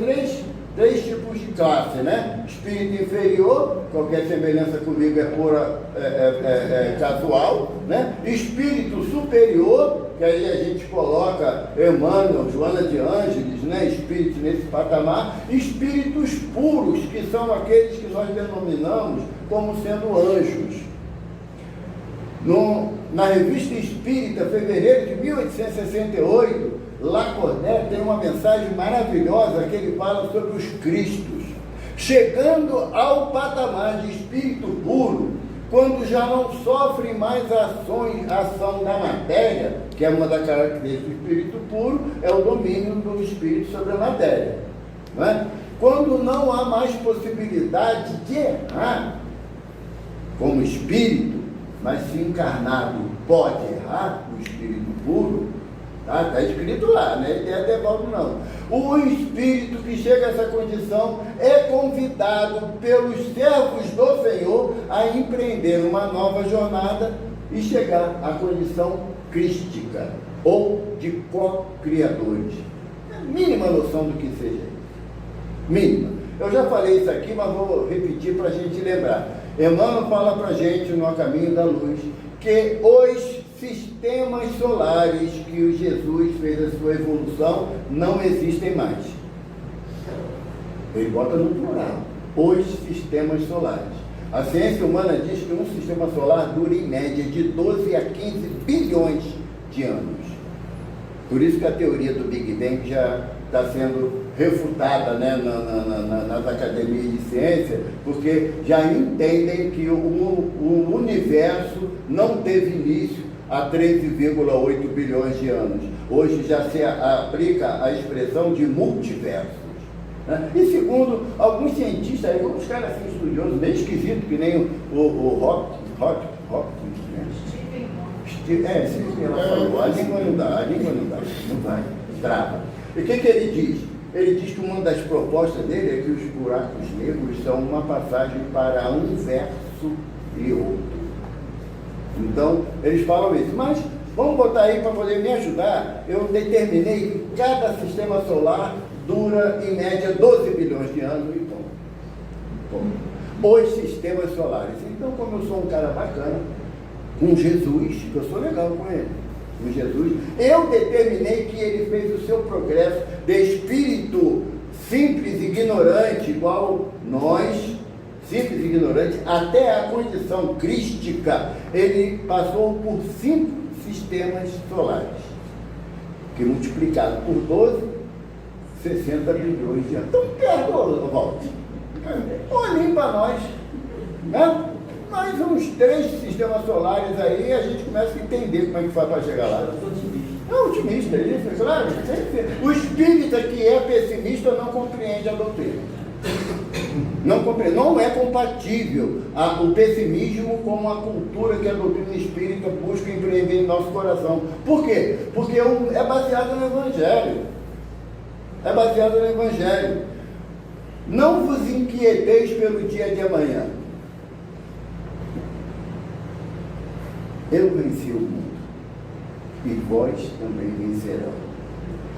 três tipos de classe, né? Espírito inferior, qualquer semelhança comigo é pura, casual, né? Espírito superior, que aí a gente coloca Emmanuel, Joana de Ângeles, né? Espíritos nesse patamar. Espíritos puros, que são aqueles que nós denominamos como sendo anjos. Na Revista Espírita, fevereiro de 1868, Lacordaire tem uma mensagem maravilhosa que ele fala sobre os Cristos. chegando ao patamar de espírito puro, quando já não sofre mais ação da matéria, que é uma das características do espírito puro, é o domínio do espírito sobre a matéria. Não é? Quando não há mais possibilidade de errar como espírito, mas se encarnado pode errar, o espírito puro, está escrito lá, não é ideia de Evaldo não. O espírito que chega a essa condição é convidado pelos servos do Senhor a empreender uma nova jornada e chegar à condição crística, ou de co-criadores. Mínima noção do que seja isso. Mínima. Eu já falei isso aqui, mas vou repetir para a gente lembrar. Emmanuel fala para a gente no A Caminho da Luz que os sistemas solares que o Jesus fez a sua evolução não existem mais. Ele bota no plural. Os sistemas solares. A ciência humana diz que um sistema solar dura em média de 12 a 15 bilhões de anos. Por isso que a teoria do Big Bang já está sendo refutada, né, nas academias de ciência, porque já entendem que o universo não teve início há 13,8 bilhões de anos. Hoje já se aplica a expressão de multiversos. Né? E segundo alguns cientistas, aí, uns caras assim estudiosos, bem esquisitos, que nem o Hopkins, né? Ela falou, a língua não dá, não vai, trava. E o que ele diz? Ele diz que uma das propostas dele é que os buracos negros são uma passagem para um verso e outro. Então, eles falam isso. Mas, vamos botar aí para poder me ajudar, eu determinei que cada sistema solar dura, em média, 12 bilhões de anos e ponto. Os sistemas solares. Então, como eu sou um cara bacana, com Jesus, eu sou legal com ele, com Jesus, eu determinei que ele fez o seu progresso de espírito simples e ignorante, igual nós, simples e ignorante, até a condição crística. Ele passou por 5 sistemas solares, que multiplicado por 12, 60 bilhões de anos. Então, perdoa, Walter. Olhem para nós, né? Mais uns 3 sistemas solares aí, a gente começa a entender como é que faz para chegar lá. É otimista, isso, é claro. O espírita que é pessimista não compreende a doutrina. Não é compatível o pessimismo com a cultura que a doutrina espírita busca empreender em nosso coração. Por quê? Porque é baseado no Evangelho. É baseado no Evangelho. Não vos inquieteis pelo dia de amanhã. Eu venci o mundo, e vós também vencerão.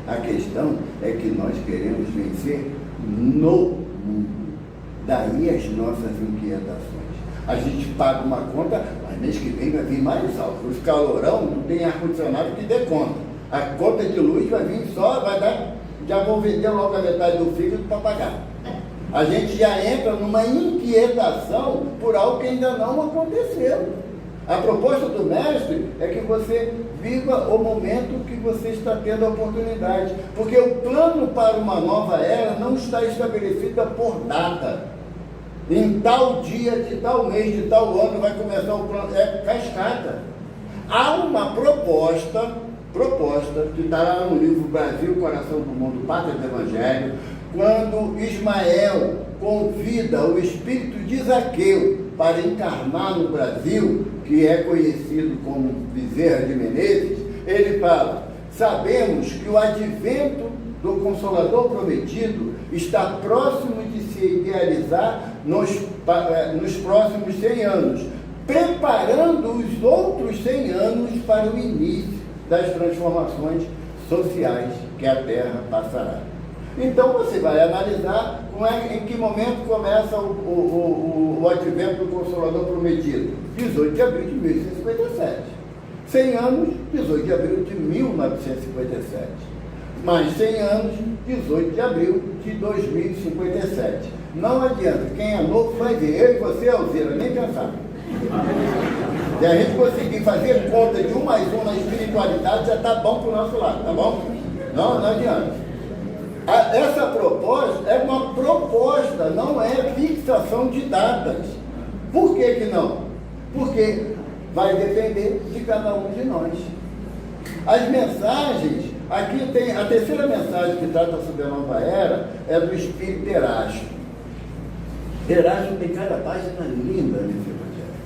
A questão é que nós queremos vencer no mundo. Daí as nossas inquietações. A gente paga uma conta, mas mês que vem vai vir mais alto. Os calorão não tem ar-condicionado que dê conta. A conta de luz vai vir só, vai dar, já vou vender logo a metade do fígado para pagar. A gente já entra numa inquietação por algo que ainda não aconteceu. A proposta do mestre é que você viva o momento que você está tendo a oportunidade. Porque o plano para uma nova era não está estabelecida por data. Em tal dia, de tal mês, de tal ano vai começar o plano. É cascata. Há uma proposta que está lá no livro Brasil, Coração do Mundo, Pátria do Evangelho, quando Ismael convida o espírito de Zaqueu para encarnar no Brasil, que é conhecido como Bezerra de Menezes, ele fala: sabemos que o advento do Consolador prometido está próximo de se idealizar nos próximos 100 anos, preparando os outros 100 anos para o início das transformações sociais que a Terra passará. Então você vai analisar em que momento começa o advento do Consolador prometido. 18 de abril de 1857. 100 anos, 18 de abril de 1957. Mais 100 anos, 18 de abril de 2057. Não adianta, quem é novo vai ver. Eu e você, Alzira, nem pensar. Se a gente conseguir fazer conta de 1 mais 1 na espiritualidade, já está bom para o nosso lado, tá bom? Não adianta. Essa proposta é uma proposta proposta não é fixação de datas. Por que não? Porque vai depender de cada um de nós. As mensagens, aqui tem a terceira mensagem que trata sobre a nova era, é do Espírito Erasto. Erasto tem cada página linda nesse evangelho.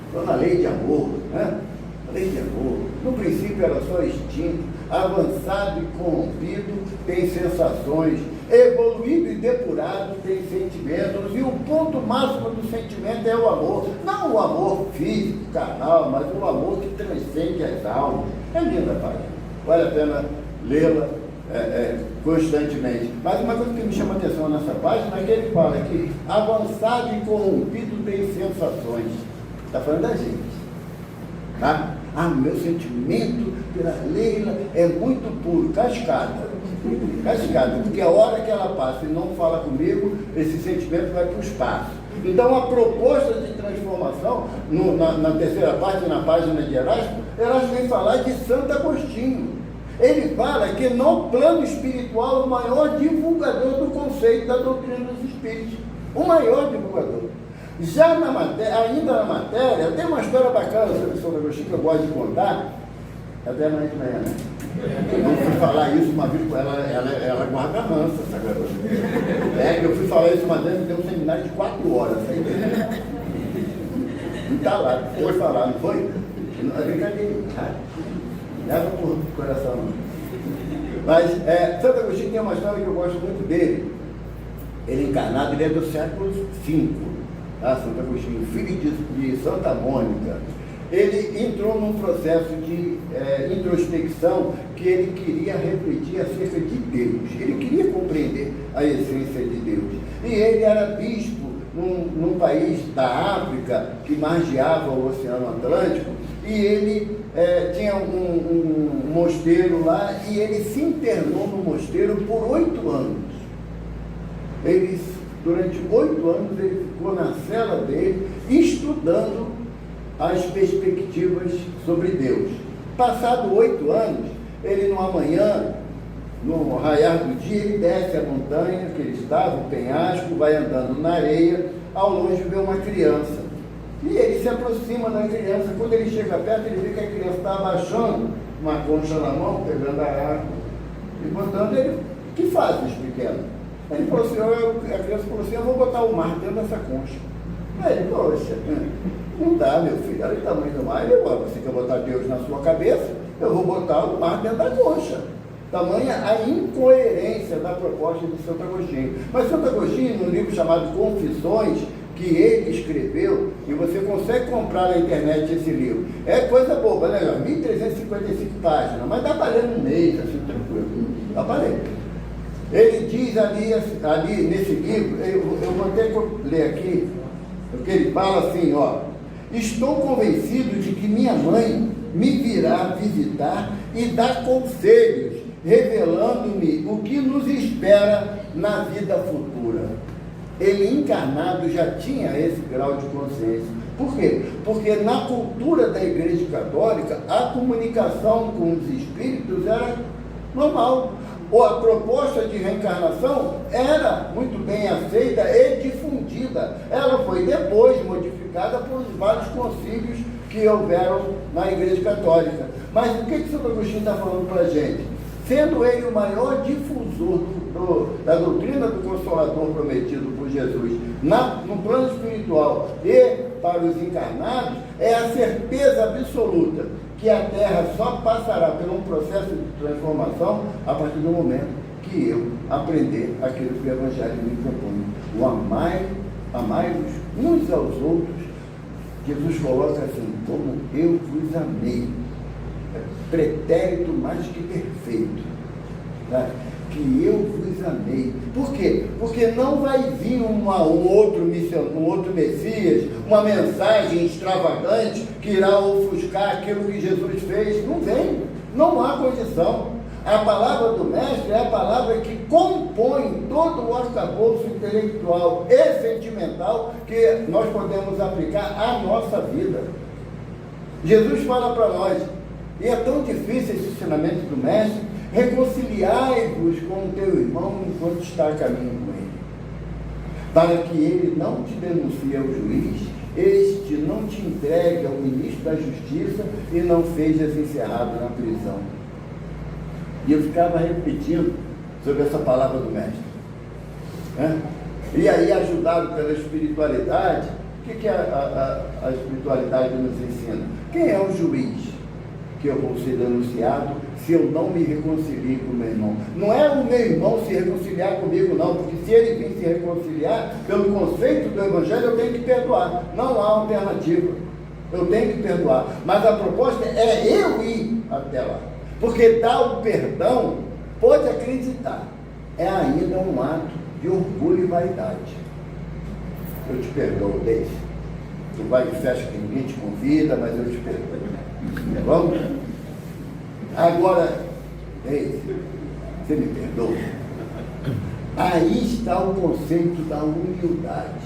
Estou na lei de amor, né? A lei de amor. No princípio era só instinto, avançado e corrompido tem sensações, evoluído e depurado tem sentimentos, e o ponto máximo do sentimento é o amor. Não o amor físico, carnal, mas o amor que transcende as almas. É linda a página, vale a pena lê-la constantemente. Mas uma coisa que me chama a atenção nessa página é que ele fala que avançado e corrompido tem sensações. Está falando da gente, tá? O meu sentimento pela Leila é muito puro, cascada, porque a hora que ela passa e não fala comigo, esse sentimento vai para o espaço. Então a proposta de transformação, na terceira parte, na página de Erasto vem falar de Santo Agostinho. Ele fala que no plano espiritual, o maior divulgador do conceito da doutrina dos espíritos, o maior divulgador. Já ainda na matéria, tem uma história bacana sobre Santo Agostinho que eu gosto de contar, até amanhã de manhã, né? Eu fui falar isso uma vez com ela, ela guarda mansa, essa garota. Eu fui falar isso uma vez, me deu um seminário de 4 horas, aí. E tá lá, foi falar, não foi? Não é brincadeira, tá? Leva por coração, não. Mas Santo Agostinho tem uma história que eu gosto muito dele. Ele encarnado, ele é do século V, tá? Santo Agostinho, filho de Santa Mônica. Ele entrou num processo de introspecção que ele queria refletir acerca de Deus. Ele queria compreender a essência de Deus. E ele era bispo num país da África que margeava o Oceano Atlântico, e ele tinha um mosteiro lá, e ele se internou no mosteiro por 8 anos. Durante 8 anos, ele ficou na cela dele, estudando as perspectivas sobre Deus. Passado 8 anos, ele numa manhã, no raiar do dia, ele desce a montanha que ele estava, o penhasco, vai andando na areia, ao longe vê uma criança. E ele se aproxima da criança. Quando ele chega perto, ele vê que a criança está abaixando uma concha na mão, pegando a água e botando. Ele, o que faz esse pequeno? Ele falou assim, a criança falou assim, eu vou botar o mar dentro dessa concha. Aí ele, poxa, não dá, meu filho, olha o tamanho do mar. Ele, você quer botar Deus na sua cabeça, eu vou botar o mar dentro da concha. Tamanha a incoerência da proposta de Santo Agostinho. Mas Santo Agostinho, num livro chamado Confissões, que ele escreveu, e você consegue comprar na internet esse livro. É coisa boba, né? 1.355 páginas, mas dá para ler num mês, assim, tranquilo. Dá para ler. Ele diz ali nesse livro, eu vou até ler aqui, porque ele fala assim, estou convencido de que minha mãe me virá visitar e dar conselhos, revelando-me o que nos espera na vida futura. Ele encarnado já tinha esse grau de consciência. Por quê? Porque na cultura da Igreja Católica, a comunicação com os espíritos era normal. Ou a proposta de reencarnação era muito bem aceita e difundida. Ela foi depois modificada por vários concílios que houveram na Igreja Católica. Mas o que Santo Agostinho está falando para a gente? Sendo ele o maior difusor da doutrina do Consolador prometido por Jesus no plano espiritual e para os encarnados, é a certeza absoluta que a Terra só passará por um processo de transformação a partir do momento que eu aprender aquilo que o Evangelho me propõe. O amai-vos uns aos outros. Jesus coloca assim, como eu vos amei. Pretérito mais que perfeito, tá? Que eu vos amei. Por quê? Porque não vai vir um outro Messias, uma mensagem extravagante que irá ofuscar aquilo que Jesus fez. Não vem, não há condição. A palavra do Mestre é a palavra que compõe todo o arcabouço intelectual e sentimental que nós podemos aplicar à nossa vida. Jesus fala para nós, e é tão difícil esse ensinamento do Mestre, reconciliai-vos com o teu irmão enquanto está a caminho com ele. para que ele não te denuncie ao juiz, este não te entregue ao ministro da Justiça e não sejas encerrado na prisão. E eu ficava repetindo sobre essa palavra do mestre. E aí, ajudado pela espiritualidade, o que a espiritualidade nos ensina? Quem é o juiz que eu vou ser denunciado se eu não me reconciliar com o meu irmão? Não é o meu irmão se reconciliar comigo, não, porque se ele vir se reconciliar, pelo conceito do Evangelho, eu tenho que perdoar. Não há alternativa. Eu tenho que perdoar. Mas a proposta é eu ir até lá. Porque dar o perdão, pode acreditar, é ainda um ato de orgulho e vaidade. Eu te perdoo, Deise. Tu vai em festa que ninguém te convida, mas eu te perdoo. Vamos? Agora, Deise, você me perdoa? Aí está o conceito da humildade.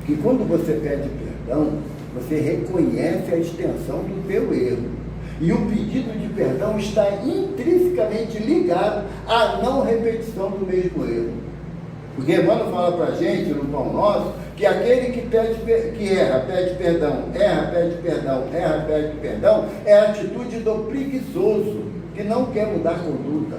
Que quando você pede perdão, você reconhece a extensão do teu erro. E o pedido de perdão está intrinsecamente ligado à não repetição do mesmo erro. Porque Emmanuel fala para a gente, no Pão Nosso, que aquele que erra, pede perdão, erra, pede perdão, erra, pede perdão, é a atitude do preguiçoso, que não quer mudar conduta.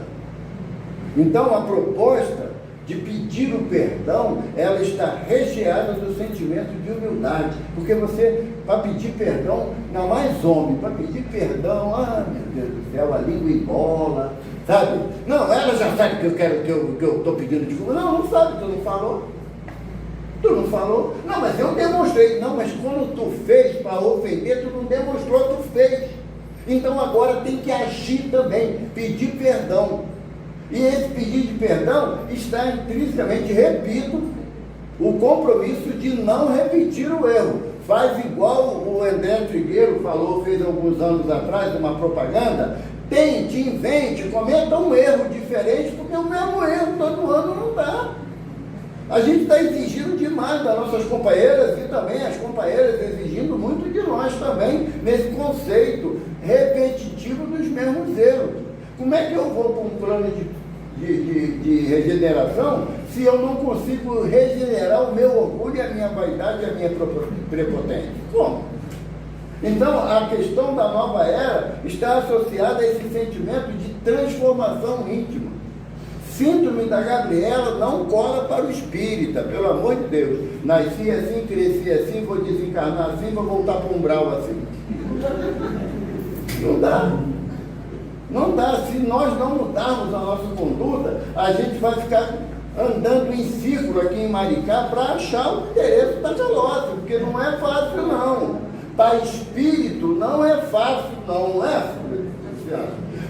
Então, a proposta de pedir o perdão, ela está recheada do sentimento de humildade. Porque você, para pedir perdão, não mais homem, para pedir perdão, meu Deus do céu, a língua embola, sabe? Não, ela já sabe que eu estou pedindo desculpa. Não sabe, tu não falou. Tu não falou? Não, mas eu demonstrei. Não, mas quando tu fez para ofender, tu não demonstrou, tu fez. Então agora tem que agir também, pedir perdão. E esse pedido de perdão está intrinsecamente, repito, o compromisso de não repetir o erro. Faz igual o André Trigueiro falou, fez alguns anos atrás, uma propaganda. Tente, invente, cometa um erro diferente, porque o mesmo erro todo ano não dá. A gente está exigindo demais das nossas companheiras e também as companheiras exigindo muito de nós também, nesse conceito repetitivo dos mesmos erros. Como é que eu vou para um plano de regeneração se eu não consigo regenerar o meu orgulho, a minha vaidade e a minha prepotência? Como? Então, a questão da nova era está associada a esse sentimento de transformação íntima. Síndrome da Gabriela não cola para o espírita, pelo amor de Deus. Nasci assim, cresci assim, vou desencarnar assim, vou voltar para o umbral assim. Não dá. Não dá. Se nós não mudarmos a nossa conduta, a gente vai ficar andando em círculo aqui em Maricá para achar o endereço da Calota, porque não é fácil, não. Para espírito não é fácil, não é?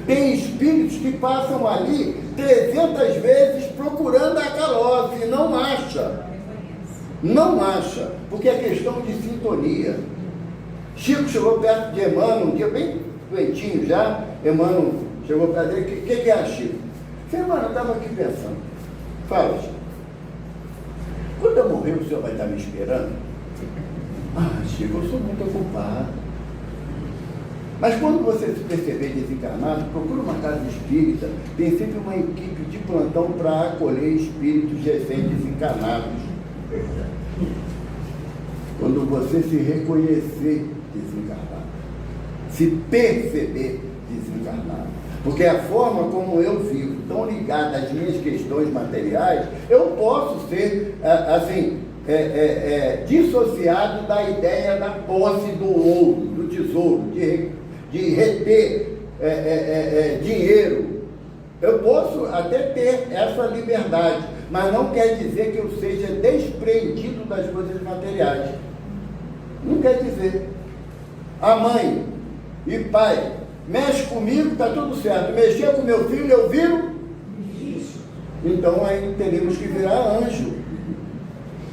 Tem espíritos que passam ali 300 vezes procurando a Calota e não acha. Não acha, porque é questão de sintonia. Chico chegou perto de Emmanuel, um dia bem doentinho já, Emmanuel chegou perto dele, o que é Chico? Emmanuel, eu estava aqui pensando. Fala, Chico. Quando eu morrer, o senhor vai estar me esperando? Chico, eu sou muito ocupado. Mas quando você se perceber desencarnado, procura uma casa espírita, tem sempre uma equipe de plantão para acolher espíritos recém-desencarnados. Quando você se reconhecer desencarnado, se perceber desencarnado, porque a forma como eu vivo, tão ligada às minhas questões materiais, eu posso ser, dissociado da ideia da posse do ouro, do tesouro, de reter dinheiro. Eu posso até ter essa liberdade, mas não quer dizer que eu seja desprendido das coisas materiais. Não quer dizer. A mãe e pai mexe comigo, está tudo certo. Mexer com meu filho, eu viro? Então aí teríamos que virar anjo.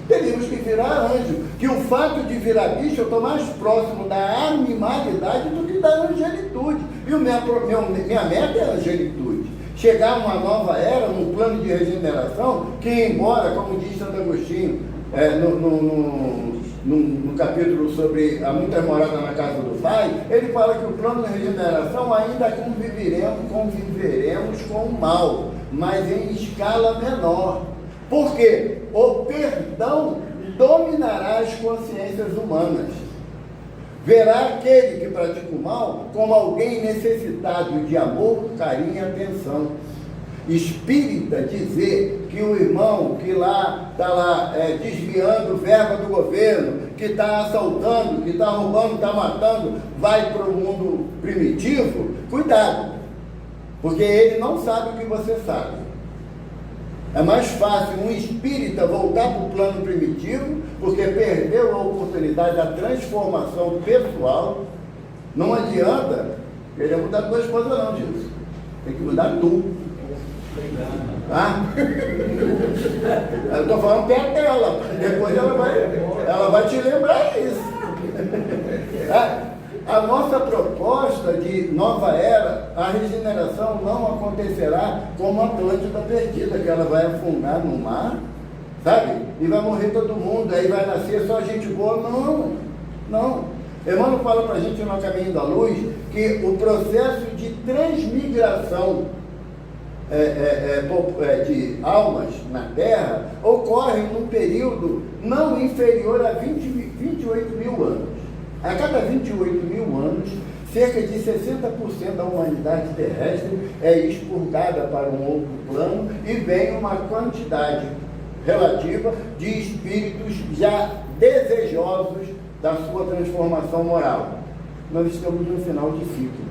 Teríamos que virar anjo. Que o fato de virar bicho, eu estou mais próximo da animalidade do que da angelitude. E minha meta é a angelitude. Chegar a uma nova era, num plano de regeneração, que embora, como diz Santo Agostinho, no capítulo sobre a muita morada na casa do Pai, ele fala que o plano de regeneração ainda conviveremos com o mal, mas em escala menor. Por quê? O perdão então dominará as consciências humanas. Verá aquele que pratica o mal como alguém necessitado de amor, carinho e atenção. Espírita dizer que o irmão que está desviando verba do governo, que está assaltando, que está roubando, está matando, vai para o mundo primitivo, cuidado, porque ele não sabe o que você sabe. É mais fácil um espírita voltar para o plano primitivo, porque perdeu a oportunidade da transformação pessoal. Não adianta querer mudar tua esposa não, Gilson. Tem que mudar tu. Tá? Eu estou falando perto dela, depois ela vai te lembrar isso. A nossa proposta de nova era, a regeneração não acontecerá como a Atlântida perdida, que ela vai afundar no mar, sabe? E vai morrer todo mundo, aí vai nascer só gente boa. Não. Emmanuel fala para a gente no Caminho da Luz que o processo de transmigração de almas na Terra ocorre num período não inferior a 28 mil anos. A cada 28 mil anos, cerca de 60% da humanidade terrestre é expurgada para um outro plano e vem uma quantidade relativa de espíritos já desejosos da sua transformação moral. Nós estamos no final de ciclo.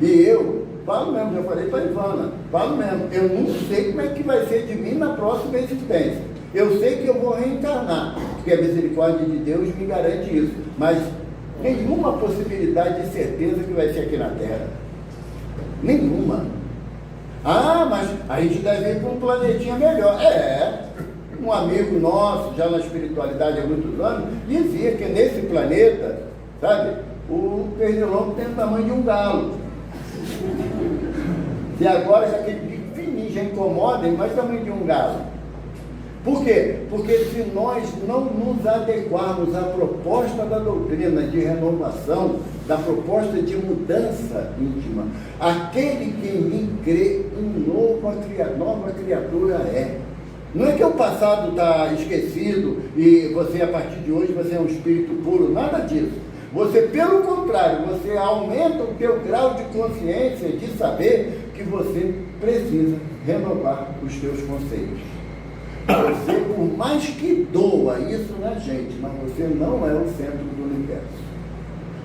E eu falo mesmo, já falei para a Ivana, falo mesmo, eu não sei como é que vai ser de mim na próxima existência. Eu sei que eu vou reencarnar, porque a misericórdia de Deus me garante isso, mas nenhuma possibilidade de certeza que vai ser aqui na Terra. Nenhuma. Mas a gente deve ir para um planetinha melhor. Um amigo nosso, já na espiritualidade há muitos anos, dizia que nesse planeta, sabe, o pernilongo tem o tamanho de um galo. E agora, já que fininho já incomoda, mas o tamanho de um galo. Por quê? Porque se nós não nos adequarmos à proposta da doutrina de renovação, da proposta de mudança íntima, aquele que em mim crê, nova criatura é. Não é que o passado está esquecido e você, a partir de hoje, você é um espírito puro, nada disso. Você, pelo contrário, você aumenta o teu grau de consciência, de saber que você precisa renovar os teus conceitos. Você, por mais que doa isso na gente, mas você não é o centro do universo.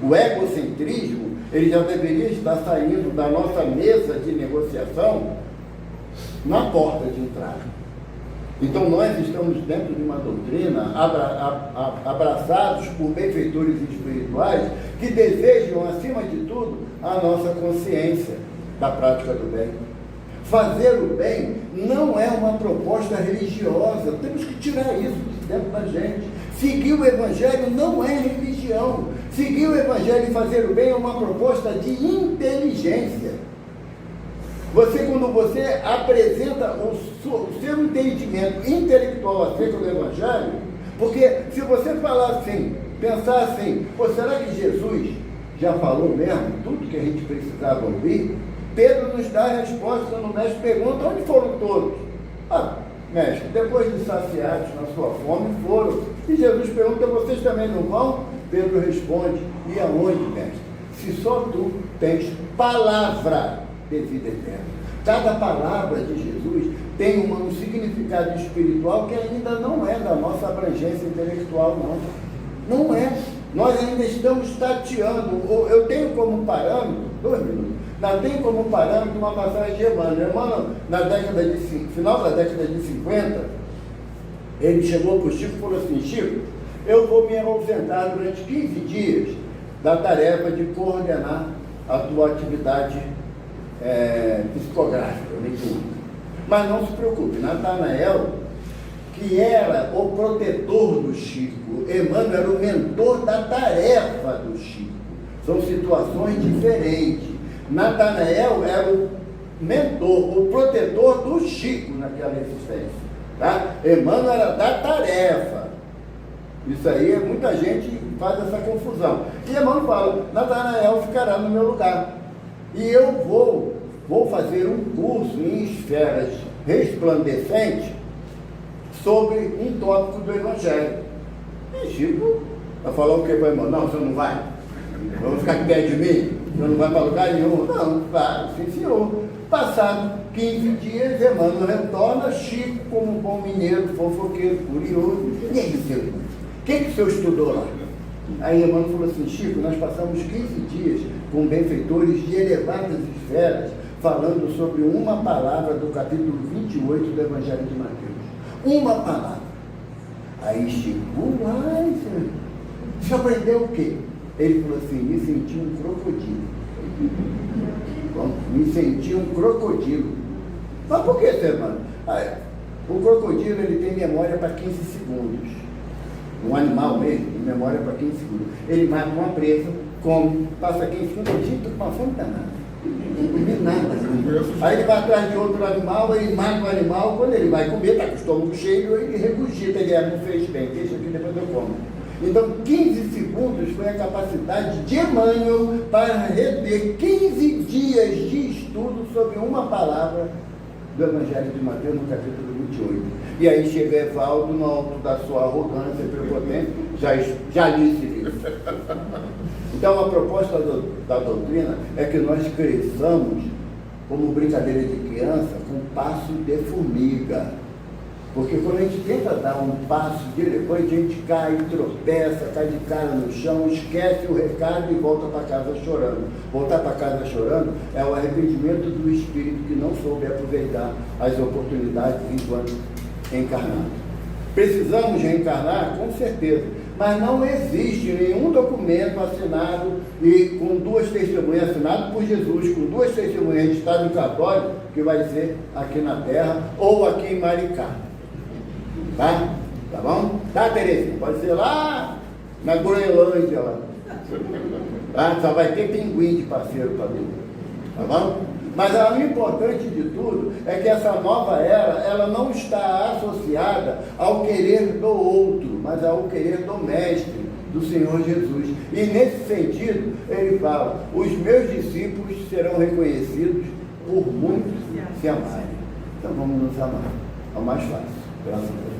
O egocentrismo, ele já deveria estar saindo da nossa mesa de negociação na porta de entrada. Então nós estamos dentro de uma doutrina, abraçados por benfeitores espirituais que desejam, acima de tudo, a nossa consciência da prática do bem. Fazer o bem não é uma proposta religiosa, temos que tirar isso de dentro da gente. Seguir o Evangelho não é religião. Seguir o Evangelho e fazer o bem é uma proposta de inteligência. Quando você apresenta o seu entendimento intelectual acerca do Evangelho, porque se você falar assim, pensar assim, será que Jesus já falou mesmo tudo que a gente precisava ouvir? Pedro nos dá a resposta quando o mestre pergunta: onde foram todos? Mestre, depois de saciados na sua fome, foram. E Jesus pergunta: vocês também não vão? Pedro responde: e aonde, mestre? Se só tu tens palavra de vida eterna. Cada palavra de Jesus tem um significado espiritual que ainda não é da nossa abrangência intelectual, não. Não é. Nós ainda estamos tateando. Eu tenho como parâmetro, 2 minutos, tem como parâmetro uma passagem de Emmanuel. Emmanuel, final da década de 50, ele chegou para o Chico e falou assim: Chico, eu vou me ausentar durante 15 dias da tarefa de coordenar a tua atividade psicográfica, mediúnica. Mas não se preocupe, Natanael, que era o protetor do Chico, Emmanuel era o mentor da tarefa do Chico. São situações diferentes. Natanael era o mentor, o protetor do Chico naquela existência. Tá? Emmanuel era da tarefa. Isso aí, muita gente faz essa confusão. E Emmanuel fala: Natanael ficará no meu lugar. E eu vou fazer um curso em esferas resplandecente sobre um tópico do Evangelho. E Chico vai falar o que para o irmão? Não, você não vai? Vamos ficar aqui perto de mim? Você não vai para lugar nenhum? Não, vai, sim senhor. Passado 15 dias, Emmanuel retorna, Chico, como um bom mineiro, fofoqueiro, curioso. E aí, seu irmão? O que o senhor estudou lá? Aí Emmanuel falou assim: Chico, nós passamos 15 dias com benfeitores de elevadas esferas, falando sobre uma palavra do capítulo 28 do Evangelho de Mateus. Uma palavra. Aí Chico, uai, você aprendeu o quê? Ele falou assim: me senti um crocodilo. Me senti um crocodilo. Mas por que, seu irmão? O crocodilo, ele tem memória para 15 segundos. Um animal mesmo, tem memória para 15 segundos. Ele mata uma presa, come, passa 15 segundos, ele fica com uma fome danada. Não come nada. Aí ele vai atrás de outro animal, ele mata o animal, quando ele vai comer, está com o estômago cheio, ele regurgita, ele não fez bem, deixa aqui, depois eu como. Então, 15 segundos foi a capacidade de Emmanuel para reter 15 dias de estudo sobre uma palavra do Evangelho de Mateus, no capítulo 28. E aí chega Evaldo, no alto da sua arrogância e prepotência, já disse isso. Então, a proposta da doutrina é que nós cresçamos como brincadeira de criança com passo de formiga. Porque quando a gente tenta dar um passo de elefante, a gente cai, tropeça, cai de cara no chão, esquece o recado e volta para casa chorando. Voltar para casa chorando é o arrependimento do espírito que não soube aproveitar as oportunidades enquanto encarnado. Precisamos reencarnar? Com certeza. Mas não existe nenhum documento assinado e com duas testemunhas, assinado por Jesus, com duas testemunhas registradas no cartório, que vai ser aqui na Terra ou aqui em Maricá. Tá? Tá bom? Tá, Terezinha? Pode ser lá na Groenlândia, lá. Tá? Só vai ter pinguim de parceiro para mim. Tá bom? Mas o importante de tudo é que essa nova era, ela não está associada ao querer do outro, mas ao querer do Mestre, do Senhor Jesus. E nesse sentido, ele fala: os meus discípulos serão reconhecidos por muitos se amarem. Então vamos nos amar. É o mais fácil. Graças a Deus.